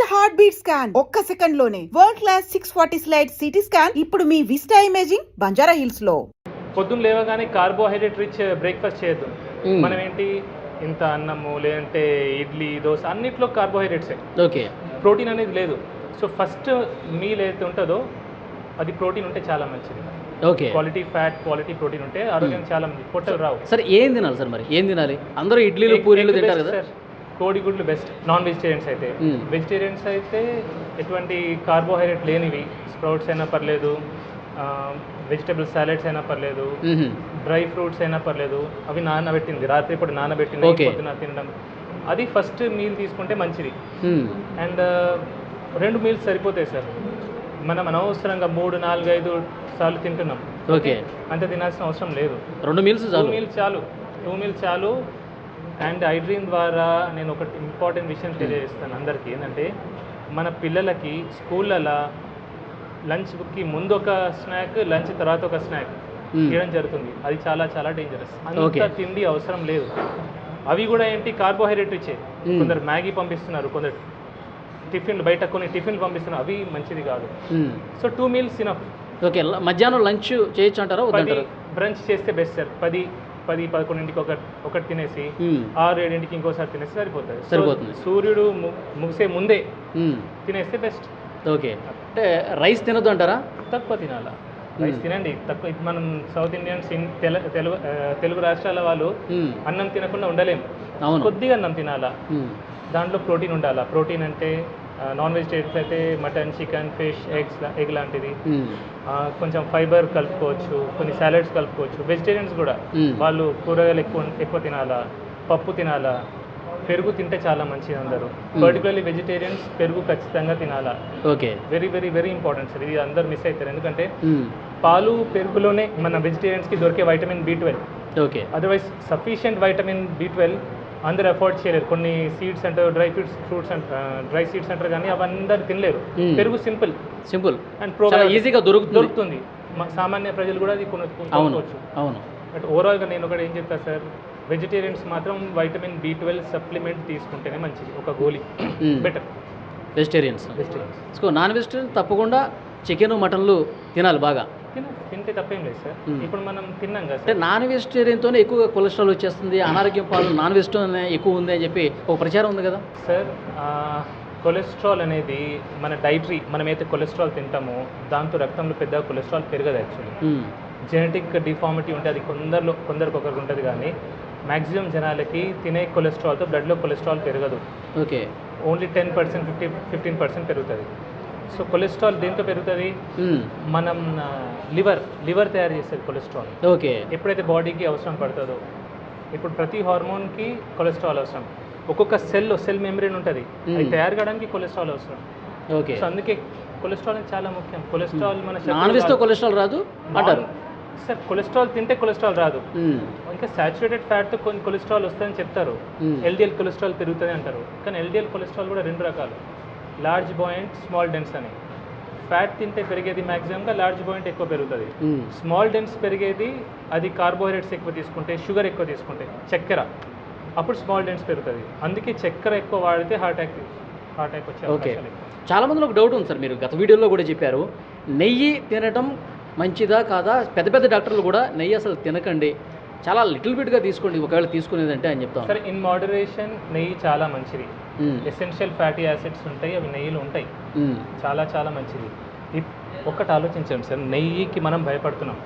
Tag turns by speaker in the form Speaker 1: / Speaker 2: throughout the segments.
Speaker 1: Heart beat scan ఒక్క second లోనే world class 640 slide CT scan ఇప్పుడు మీ విస్టా ఇమేజింగ్ బంజారా హిల్స్ లో.
Speaker 2: పొద్దున్న లేవగానే కార్బోహైడ్రేట్ రిచ్ బ్రేక్ఫాస్ట్ చేయొద్దు. మనం ఏంటి ఇంత అన్నము లేదంటే ఇడ్లీ దోశ అన్నిట్లో కార్బోహైడ్రేట్సే.
Speaker 3: ఓకే,
Speaker 2: ప్రోటీన్ అనేది లేదు. సో ఫస్ట్ మీల్ ఏదైతే ఉంటుందో అది ప్రోటీన్ ఉంటే చాలా మంచిది.
Speaker 3: Okay,
Speaker 2: quality fat quality protein ఉంటే ఆరోగ్యానికి చాలా మంచిది. పొట్టలు రావు.
Speaker 3: సరే ఏం తినాలి సార్? మరి ఏం తినాలి? అందరూ ఇడ్లీలు పూరీలు తింటారు కదా.
Speaker 2: కోడిగుడ్లు బెస్ట్ నాన్ వెజిటేరియన్స్ అయితే. వెజిటేరియన్స్ అయితే ఎటువంటి కార్బోహైడ్రేట్ లేనివి స్ప్రౌట్స్ అయినా పర్లేదు, వెజిటబుల్ సాలెడ్స్ అయినా పర్లేదు, డ్రై ఫ్రూట్స్ అయినా పర్లేదు. అవి నానబెట్టింది రాత్రి ఇప్పుడు నానబెట్టింది పొద్దున తినడం, అది ఫస్ట్ మీల్ తీసుకుంటే మంచిది. అండ్ 2 మీల్స్ సరిపోతాయి సార్. మనం అనవసరంగా 3, 4, 5 సార్లు తింటున్నాం.
Speaker 3: ఓకే,
Speaker 2: అంత తినాల్సిన అవసరం లేదు.
Speaker 3: 2 మీల్స్ చాలు.
Speaker 2: 2 మీల్స్ చాలు. అండ్ ఐడ్రీమ్ ద్వారా నేను ఒక ఇంపార్టెంట్ విషయం తెలియజేస్తాను అందరికీ. ఏంటంటే మన పిల్లలకి స్కూళ్ళలో లంచ్కి ముందు ఒక స్నాక్, లంచ్ తర్వాత ఒక స్నాక్ ఇవ్వడం జరుగుతుంది. అది చాలా చాలా డేంజరస్. అంత తిండి అవసరం లేదు. అవి కూడా ఏంటి కార్బోహైడ్రేట్ ఇచ్చే. కొందరు మ్యాగీ పంపిస్తున్నారు, కొందరు టిఫిన్లు బయట కొన్ని టిఫిన్లు పంపిస్తున్నారు. అవి మంచిది కాదు. So 2 meals enough.
Speaker 3: ఓకే, మధ్యాహ్నం లంచ్ చేయొచ్చు అంటారా?
Speaker 2: 10 బ్రంచ్ చేస్తే బెస్ట్ సార్. 10-11కి ఒకటి తినేసి 6-7కి ఇంకోసారి తినేసి సరిపోతుంది. సూర్యుడు ముగిసే ముందే తినేస్తే బెస్ట్.
Speaker 3: ఓకే, అంటే రైస్ తినొద్దు అంటారా?
Speaker 2: తక్కువ తినాలా. రైస్ తినండి తక్కువ. మనం సౌత్ ఇండియన్స్ తెలుగు రాష్ట్రాల వాళ్ళు అన్నం తినకుండా ఉండలేము. కొద్దిగా అన్నం తినాలా. దాంట్లో ప్రోటీన్ ఉండాలా. ప్రోటీన్ అంటే నాన్ వెజిటేరియన్స్ అయితే మటన్, చికెన్, ఫిష్, ఎగ్ లాంటిది. కొంచెం ఫైబర్ కలుపుకోవచ్చు, కొన్ని సాలెడ్స్ కలుపుకోవచ్చు. వెజిటేరియన్స్ కూడా వాళ్ళు కూరగాయలు ఎక్కువ తినాలా, పప్పు తినాలా, పెరుగు తింటే చాలా మంచిది. అందరూ పర్టికులర్లీ వెజిటేరియన్స్ పెరుగు ఖచ్చితంగా తినాలా.
Speaker 3: Okay,
Speaker 2: very very very important sir. ఇది అందరు మిస్ అవుతారు. ఎందుకంటే పాలు పెరుగులోనే మన వెజిటేరియన్స్కి దొరికే vitamin B12.
Speaker 3: Okay,
Speaker 2: otherwise sufficient vitamin B12 అందరు అఫోర్డ్ చేయలేరు. కొన్ని సీడ్స్ అంటారు, ఫ్రూట్స్ డ్రై సీడ్స్ అంటారు, కానీ అవి అందరు తినలేరు. పెరుగు సింపుల్ అండ్
Speaker 3: ఈజీగా దొరుకుతుంది.
Speaker 2: సామాన్య ప్రజలు కూడా అది కొనుక్కోవచ్చు.
Speaker 3: అవును.
Speaker 2: బట్ ఓవరాల్గా నేను ఒకటి ఏం చెప్తాను సార్, వెజిటేరియన్స్ మాత్రం వైటమిన్ B12 సప్లిమెంట్ తీసుకుంటేనే మంచిది. ఒక గోళీ బెటర్.
Speaker 3: వెజిటేరియన్స్ నాన్ వెజిటేరియన్ తప్పకుండా చికెన్, మటన్లు తినాలి బాగా.
Speaker 2: తింటే తప్పేం లేదు సార్. ఇప్పుడు మనం తిన్నాం కదా.
Speaker 3: అంటే నాన్ వెజిటేరియన్తోనే ఎక్కువగా కొలెస్ట్రాల్ వచ్చేస్తుంది, అనారోగ్యం పాలు నాన్ వెజిటేరియన్ ఎక్కువ ఉంది అని చెప్పి ఒక ప్రచారం ఉంది కదా
Speaker 2: సార్. కొలెస్ట్రాల్ అనేది మన డైటరీ, మనమైతే కొలెస్ట్రాల్ తింటామో దాంతో రక్తంలో పెద్దగా కొలెస్ట్రాల్ పెరగదు. యాక్చువల్లీ జెనెటిక్ డిఫార్మిటీ ఉంటే అది కొందరికి ఒకరికి ఉంటుంది, కానీ మ్యాక్సిమం జనాలకి తినే కొలెస్ట్రాల్తో బ్లడ్లో కొలెస్ట్రాల్ పెరగదు.
Speaker 3: ఓకే,
Speaker 2: ఓన్లీ 10%, 15% పెరుగుతుంది. సో కొలెస్ట్రాల్ దేంతో పెరుగుతుంది? మనం లివర్ తయారు చేసేది కొలెస్ట్రాల్.
Speaker 3: ఓకే,
Speaker 2: ఎప్పుడైతే బాడీకి అవసరం పడుతుందో. ఇప్పుడు ప్రతి హార్మోన్కి కొలెస్ట్రాల్ అవసరం. ఒక్కొక్క సెల్ మెంబ్రేన్ ఉంటుంది, అది తయారు కావడానికి కొలెస్ట్రాల్ అవసరం.
Speaker 3: ఓకే,
Speaker 2: సో అందుకే కొలెస్ట్రాల్ అనేది చాలా ముఖ్యం. కొలెస్ట్రాల్ మన
Speaker 3: కొలెస్ట్రాల్ రాదు అంటారు
Speaker 2: సార్. కొలెస్ట్రాల్ తింటే కొలెస్ట్రాల్ రాదు. ఇంకా సాచురేటెడ్ ఫ్యాట్తో కొన్ని కొలెస్ట్రాల్ వస్తుందని చెప్తారు. LDL కొలెస్ట్రాల్ పెరుగుతుంది అంటారు, కానీ LDL కొలెస్ట్రాల్ కూడా 2 రకాలు, లార్జ్ బాయింట్, స్మాల్ డెన్స్ అని. ఫ్యాట్ తింటే పెరిగేది మ్యాక్సిమంగా లార్జ్ బాయింట్ ఎక్కువ పెరుగుతుంది. స్మాల్ డెన్స్ పెరిగేది అది కార్బోహైడ్రేట్స్ ఎక్కువ తీసుకుంటే, షుగర్ ఎక్కువ తీసుకుంటే, చక్కెర, అప్పుడు స్మాల్ డెన్స్ పెరుగుతుంది. అందుకే చక్కెర ఎక్కువ వాడితే హార్ట్ అటాక్ వచ్చే.
Speaker 3: ఓకే, చాలా మందిలో ఒక డౌట్ ఉంది సార్. మీరు గత వీడియోలో కూడా చెప్పారు, నెయ్యి తినటం మంచిదా కాదా? పెద్ద పెద్ద డాక్టర్లు కూడా నెయ్యి అసలు తినకండి, చాలా లిటిల్ బిట్గా తీసుకోండి ఒకవేళ తీసుకునేదంటే అని చెప్తాను.
Speaker 2: సరే, ఇన్ మోడరేషన్ నెయ్యి చాలా మంచిది. ఎసెన్షియల్ ఫ్యాటీ యాసిడ్స్ ఉంటాయి, అవి నెయ్యిలో ఉంటాయి. చాలా చాలా మంచిది. ఒక్కటి ఆలోచించండి సార్, నెయ్యికి మనం భయపడుతున్నాం,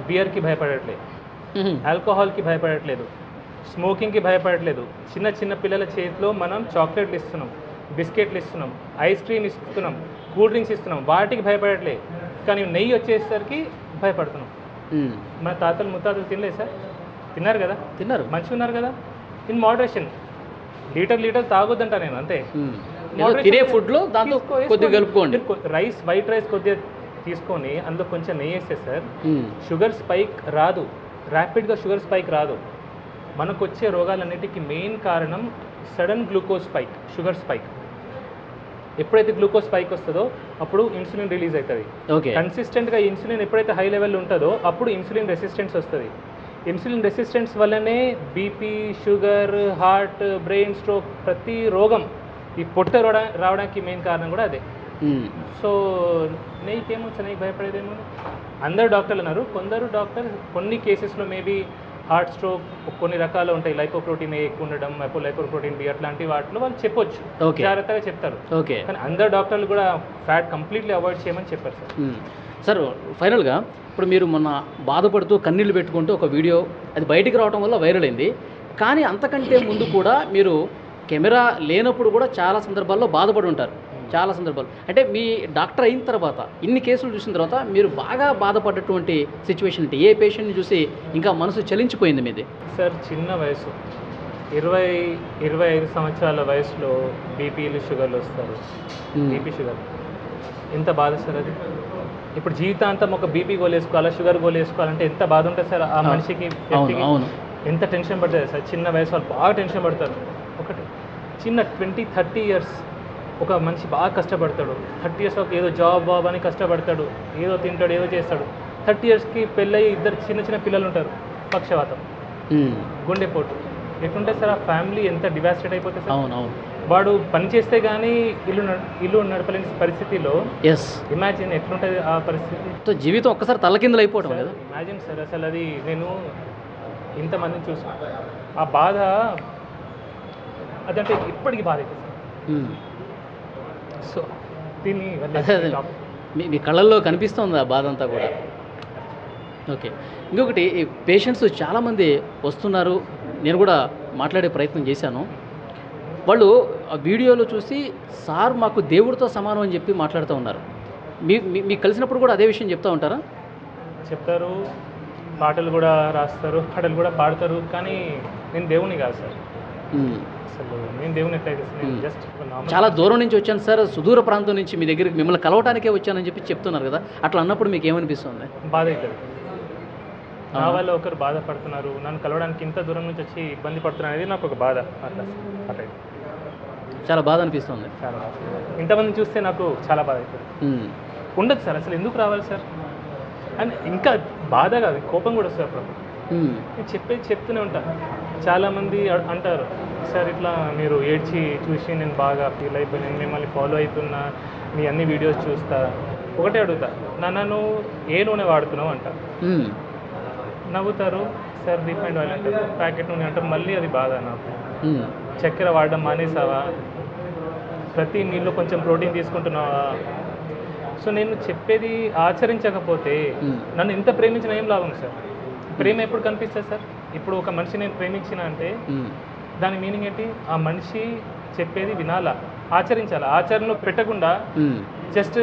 Speaker 2: బియర్కి భయపడట్లేదు, ఆల్కహాల్కి భయపడట్లేదు, స్మోకింగ్కి భయపడట్లేదు. చిన్న పిల్లల చేతిలో మనం చాక్లెట్లు ఇస్తున్నాం, బిస్కెట్లు ఇస్తున్నాం, ఐస్ క్రీమ్ ఇస్తున్నాం, కూల్ డ్రింక్స్ ఇస్తున్నాం, వాటికి భయపడట్లేదు. కానీ నెయ్యి వచ్చేసరికి భయపడుతున్నాం. మన తాతలు ముత్తాతలు తినలేదు సార్? తిన్నారు కదా, మంచిగా ఉన్నారు కదా. ఇన్ మోడరేషన్, లీటర్ తాగొద్దంట నేను, అంతే.
Speaker 3: తినే ఫుడ్లో దాంతో కొద్దిగా కలుపుకోండి.
Speaker 2: వైట్ రైస్ కొద్దిగా తీసుకొని అందులో కొంచెం నెయ్యి వేస్తే సార్ షుగర్ స్పైక్ రాదు, ర్యాపిడ్గా షుగర్ స్పైక్ రాదు. మనకు వచ్చే రోగాలన్నిటికీ మెయిన్ కారణం sudden glucose spike, sugar spike. ఎప్పుడైతే గ్లూకోజ్ స్పైక్ వస్తుందో అప్పుడు ఇన్సులిన్ రిలీజ్ అవుతుంది. కన్సిస్టెంట్గా ఇన్సులిన్ ఎప్పుడైతే హై లెవెల్ ఉంటుందో అప్పుడు ఇన్సులిన్ రెసిస్టెన్స్ వస్తుంది. ఇన్సులిన్ రెసిస్టెన్స్ వల్లనే BP, sugar, heart, brain stroke, ప్రతి రోగం ఈ పొట్ట రావడానికి మెయిన్ కారణం కూడా అదే. సో నెయ్యికి ఏమొచ్చు, నెయ్యి భయపడేదేమో. అందరు డాక్టర్లు అన్నారు, కొందరు డాక్టర్ కొన్ని కేసెస్లో మేబీ హార్ట్ స్ట్రోక్ కొన్ని రకాలు ఉంటాయి, లైపోప్రోటీన్ ఎక్కువ ఉండడం, లైపోప్రోటీన్ బి అట్లాంటి వాటిలో వాళ్ళు చెప్పొచ్చు, జాగ్రత్తగా చెప్తారు.
Speaker 3: ఓకే,
Speaker 2: కానీ అందరు డాక్టర్లు కూడా ఫ్యాట్ కంప్లీట్లీ అవాయిడ్ చేయమని చెప్పారు సార్.
Speaker 3: సార్ ఫైనల్గా ఇప్పుడు మీరు మొన్న బాధపడుతూ కన్నీళ్ళు పెట్టుకుంటూ ఒక వీడియో అది బయటికి రావడం వల్ల వైరల్ అయింది, కానీ అంతకంటే ముందు కూడా మీరు కెమెరా లేనప్పుడు కూడా చాలా సందర్భాల్లో బాధపడి ఉంటారు. చాలా సందర్భాలు అంటే మీ డాక్టర్ అయిన తర్వాత ఇన్ని కేసులు చూసిన తర్వాత మీరు బాగా బాధపడ్డటువంటి సిచ్యువేషన్ అంటే ఏ పేషెంట్ని చూసి ఇంకా మనసు చలించిపోయింది మీది?
Speaker 2: సార్ చిన్న వయసు 20-25 సంవత్సరాల వయసులో బీపీలు షుగర్లు వస్తారు. బీపీ షుగర్ ఎంత బాధ సార్ అది. ఇప్పుడు జీవితాంతం ఒక బీపీ గోల్ వేసుకోవాలా, షుగర్ గోల్ వేసుకోవాలంటే ఎంత బాధ ఉంటుంది సార్ ఆ మనిషికి. ఎంత టెన్షన్ పడుతుంది సార్. చిన్న వయసు వాళ్ళు బాగా టెన్షన్ పడతారు. ఒకటి చిన్న 20-30 ఇయర్స్ ఒక మనిషి బాగా కష్టపడతాడు. 30 ఇయర్స్ ఒక ఏదో జాబ్ అని కష్టపడతాడు, ఏదో తింటాడు, ఏదో చేస్తాడు. 30 ఇయర్స్కి పెళ్ళయి ఇద్దరు చిన్న పిల్లలు ఉంటారు, పక్షవాతం, గుండెపోటు. ఎట్లుంటే సార్ ఆ ఫ్యామిలీ ఎంత డివాస్టేట్ అయిపోతుంది సార్. వాడు పని చేస్తే కానీ ఇల్లు నడపలేని పరిస్థితిలో ఇమాజిన్ ఎట్లుంటుంది ఆ పరిస్థితి.
Speaker 3: జీవితం ఒక్కసారి తలకిందులు అయిపోవడం కదా.
Speaker 2: ఇమాజిన్ సార్ అసలు అది. నేను ఇంతమందిని చూసాను, ఆ బాధ అదంటే ఇప్పటికీ బాధ అవుతుంది సార్. సో దీన్ని
Speaker 3: మీ కళ్ళల్లో కనిపిస్తుంది ఆ బాధ అంతా కూడా. ఓకే, ఇంకొకటి ఈ పేషెంట్స్ చాలామంది వస్తున్నారు, నేను కూడా మాట్లాడే ప్రయత్నం చేశాను. వాళ్ళు ఆ వీడియోలో చూసి సార్ మాకు దేవుడితో సమానం అని చెప్పి మాట్లాడుతూ ఉన్నారు. మీకు కలిసినప్పుడు కూడా అదే విషయం చెప్తూ ఉంటారా?
Speaker 2: చెప్తారు, పాటలు కూడా రాస్తారు, పాటలు కూడా పాడతారు. కానీ నేను దేవుని కాదు సార్. అసలు నేను దేవుని ఎట్లయితే నేను జస్ట్
Speaker 3: చాలా దూరం నుంచి వచ్చాను సార్, సుదూర ప్రాంతం నుంచి మీ దగ్గరికి మిమ్మల్ని కలవటానికే వచ్చానని చెప్పి చెప్తున్నారు కదా, అట్లా అన్నప్పుడు మీకు ఏమనిపిస్తుంది?
Speaker 2: బాధ అవుతుంది. నా వల్ల ఒకరు బాధపడుతున్నారు, నన్ను కలవడానికి ఇంత దూరం నుంచి వచ్చి ఇబ్బంది పడుతున్నారు అనేది నాకు ఒక బాధ. అట్లా అట్లా
Speaker 3: చాలా బాధ అనిపిస్తుంది.
Speaker 2: చాలా బాధ. ఇంతమంది చూస్తే నాకు చాలా బాధ అవుతుంది. ఉండదు సార్, అసలు ఎందుకు రావాలి సార్ అని. ఇంకా బాధ కాదు, కోపం కూడా వస్తుంది అప్పుడు. నేను చెప్తూనే ఉంటాను. చాలామంది అంటారు, సార్ ఇట్లా మీరు ఏడ్చి చూసి నేను బాగా ఫీల్ అయిపోయి నేను మిమ్మల్ని ఫాలో అవుతున్నా, మీ అన్ని వీడియోస్ చూస్తా. ఒకటే అడుగుతా, నన్ను ఏ నూనె వాడుతున్నావు అంట. నవ్వుతారు, సార్ రిఫైండ్ ఆయిల్ అంటారు, ప్యాకెట్ నూనె అంటారు. మళ్ళీ అది బాధ నాకు. చక్కెర వాడడం మానేసావా, ప్రతి నీళ్ళు కొంచెం ప్రోటీన్ తీసుకుంటున్నావా. సో నేను చెప్పేది ఆచరించకపోతే నన్ను ఇంత ప్రేమించిన ఏం లాభం సార్? ప్రేమ ఎప్పుడు కనిపిస్తుంది సార్? ఇప్పుడు ఒక మనిషి నేను ప్రేమించిన అంటే దాని మీనింగ్ ఏంటి? ఆ మనిషి చెప్పేది వినాలా, ఆచరించాలా. ఆచరణలో పెట్టకుండా జస్ట్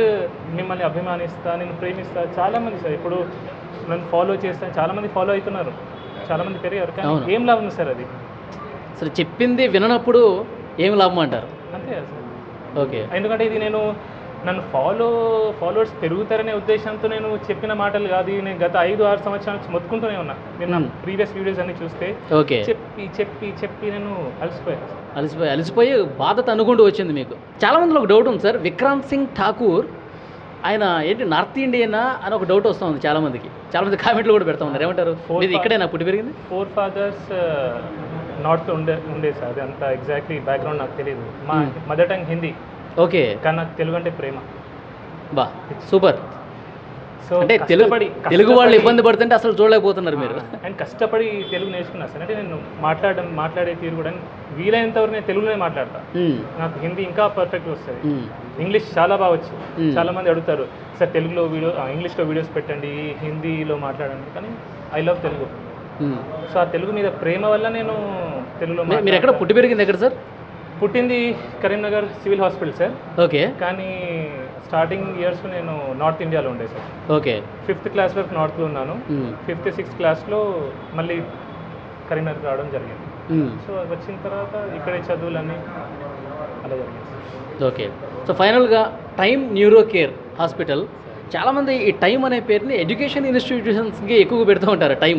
Speaker 2: మిమ్మల్ని అభిమానిస్తా, నేను ప్రేమిస్తా. చాలామంది సార్ ఇప్పుడు నన్ను ఫాలో చేస్తాను, చాలామంది ఫాలో అవుతున్నారు, చాలామంది పెరిగారు. కానీ ఏం లాభం సార్ అది?
Speaker 3: అసలు చెప్పింది విననప్పుడు ఏం లాభం అంటారు?
Speaker 2: అంతే కదా సార్.
Speaker 3: ఓకే,
Speaker 2: ఎందుకంటే ఇది నన్ను ఫాలోవర్స్ పెరుగుతారనే ఉద్దేశంతో నేను చెప్పిన మాటలు కాదు. నేను గత 5-6 సంవత్సరాల నుంచి మొత్తుకుంటూనే ఉన్నా. నేను నా ప్రీవియస్ వీడియోస్ అన్ని చూస్తే చెప్పి నేను
Speaker 3: అలసిపోయి బాధ అనుకుంటూ వచ్చింది మీకు. చాలా మందిలో ఒక డౌట్ ఉంది సార్, విక్రాంత్ సింగ్ ఠాకూర్ ఆయన ఏంటి నార్త్ ఇండియనా అని ఒక డౌట్ వస్తుంది చాలామందికి. చాలామంది కామెంట్లు కూడా పెడతా ఉన్నారు, ఏమంటారు? ఇది ఇక్కడేనా పుట్టి పెరిగింది?
Speaker 2: 4 fathers నార్త్ ఉండే సార్. అది అంత ఎగ్జాక్ట్లీ బ్యాక్గ్రౌండ్ నాకు తెలియదు. మా మదర్ టంగ్ హిందీ.
Speaker 3: ఓకే,
Speaker 2: కానీ నాకు తెలుగు అంటే ప్రేమ.
Speaker 3: బా సూపర్.
Speaker 2: సో
Speaker 3: అంటే తెలుగు వాళ్ళు ఇబ్బంది పడుతుంటే అసలు చూడలేకపోతున్నారు మీరు.
Speaker 2: అండ్ కష్టపడి తెలుగు నేర్చుకున్నా సార్. అంటే నేను మాట్లాడే తీరు కూడా వీలైనంత వరకు నేను తెలుగులోనే మాట్లాడతా. నాకు హిందీ ఇంకా పర్ఫెక్ట్గా వస్తుంది. ఇంగ్లీష్ చాలా బాగా వచ్చు. చాలా మంది అడుగుతారు, సార్ తెలుగులో ఇంగ్లీష్లో వీడియోస్ పెట్టండి, హిందీలో మాట్లాడండి. కానీ ఐ లవ్ తెలుగు. సో ఆ తెలుగు మీద ప్రేమ వల్ల నేను తెలుగులో.
Speaker 3: మీరు ఎక్కడ పుట్టి పెరిగింది ఎక్కడ సార్?
Speaker 2: పుట్టింది Karimnagar civil hospital sir.
Speaker 3: Okay,
Speaker 2: కానీ స్టార్టింగ్ ఇయర్స్ నేను నార్త్ ఇండియాలో ఉండే సార్.
Speaker 3: ఓకే,
Speaker 2: 5th క్లాస్ వరకు నార్త్లో ఉన్నాను. 5th, 6th క్లాస్లో మళ్ళీ కరీంనగర్ రావడం జరిగింది. సో వచ్చిన తర్వాత ఇక్కడే చదువులన్నీ అలా జరిగింది.
Speaker 3: ఓకే, సో ఫైనల్గా టైమ్ న్యూరో కేర్ హాస్పిటల్, చాలామంది ఈ టైం అనే పేరుని ఎడ్యుకేషన్ ఇన్స్టిట్యూషన్స్కి ఎక్కువగా పెడుతూ ఉంటారు. టైం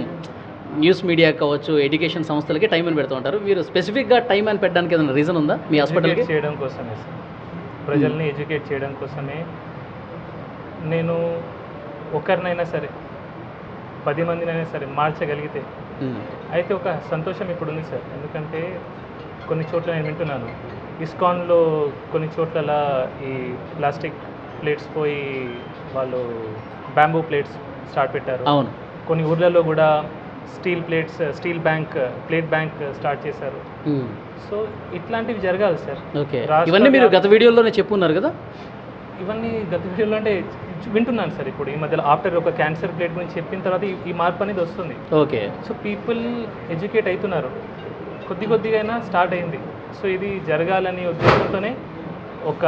Speaker 3: న్యూస్ మీడియా కావచ్చు, ఎడ్యుకేషన్ సంస్థలకి టైం అని పెడుతూ ఉంటారు. మీరు స్పెసిఫిక్గా టైం అని పెట్టడానికి ఏదైనా రీజన్ ఉందా మీ హాస్పిటల్కి?
Speaker 2: చేయడం కోసమే సార్, ప్రజల్ని ఎడ్యుకేట్ చేయడం కోసమే. నేను ఒకరినైనా సరే 10 మందినైనా సరే మార్చగలిగితే అయితే ఒక సంతోషం ఇప్పుడు ఉంది సార్. ఎందుకంటే కొన్ని చోట్ల నేను వింటున్నాను ఇస్కాన్లో కొన్ని చోట్ల ఈ ప్లాస్టిక్ ప్లేట్స్ పోయి వాళ్ళు బ్యాంబూ ప్లేట్స్ స్టార్ట్ పెట్టారు.
Speaker 3: అవును.
Speaker 2: కొన్ని ఊర్లలో కూడా స్టీల్ ప్లేట్ బ్యాంక్ స్టార్ట్ చేశారు. సో ఇట్లాంటివి జరగాలి సార్.
Speaker 3: ఓకే, ఇవన్నీ మీరు గత వీడియోలోనే చెప్పున్నారు కదా?
Speaker 2: ఇవన్నీ గత వీడియోలో అంటే వింటున్నాను సార్. ఇప్పుడు ఈ మధ్యలో ఆఫ్టర్ ఒక క్యాన్సర్ ప్లేట్ గురించి చెప్పిన తర్వాత ఈ మార్పు అనేది వస్తుంది.
Speaker 3: ఓకే.
Speaker 2: సో పీపుల్ ఎడ్యుకేట్ అవుతున్నారు, కొద్దిగా అయినా స్టార్ట్ అయింది. సో ఇది జరగాలని ఉద్దేశంతోనే ఒక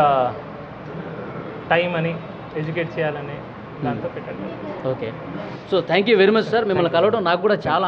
Speaker 2: టైం అని ఎడ్యుకేట్ చేయాలని దాంతో పెట్టండి.
Speaker 3: Okay. So thank you very much sir. మిమ్మల్ని కలవడం నాకు కూడా చాలా